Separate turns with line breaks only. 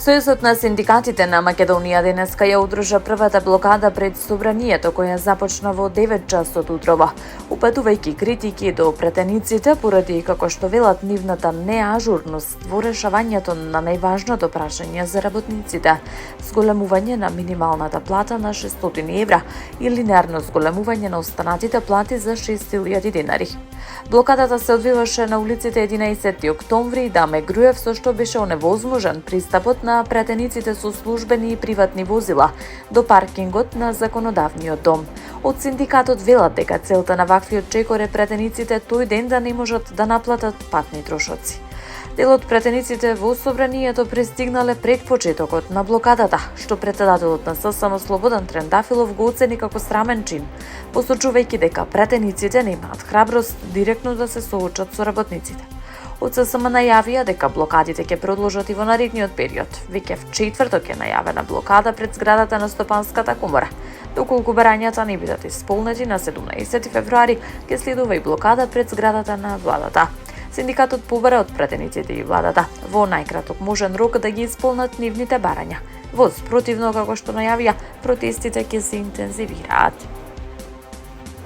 Сојузот на синдикатите на Македонија денеска ја одржа првата блокада пред собранието, која започна во 9 часот утрово, упатувајќи критики до претениците поради, како што велат, нивната неажурност во решавањето на најважното прашање за работниците, зголемување на минималната плата на 600 евра и линеарно зголемување на останатите плати за 6000 денари. Блокадата се одвиваше на улиците 11 октомври и Даме Груев, со што беше оневозможен пристапот на претениците со службени и приватни возила до паркингот на Законодавниот дом. Од синдикатот велат дека целта на ваквиот чекор е претениците тој ден да не можат да наплатат патни трошоци. Дел од претениците во собранието пристигнале пред почетокот на блокадата, што председателот на ССМ Слободан Трендафилов го оцени како срамен чин, посочувајќи дека претениците немаат храброст директно да се соочат со работниците. Од ССМ најавија дека блокадите ќе продолжат и во наредниот период. Веќе в четврток е најавена блокада пред зградата на Стопанската комора. Доколку барањата не бидат исполнети, на 17 февруари ќе следува и блокада пред зградата на владата. Синдикатот побара од претениците и владата во најкраток можен рок да ги исполнат нивните барања. Во спротивно, како што најавија, протестите ќе се интензивираат.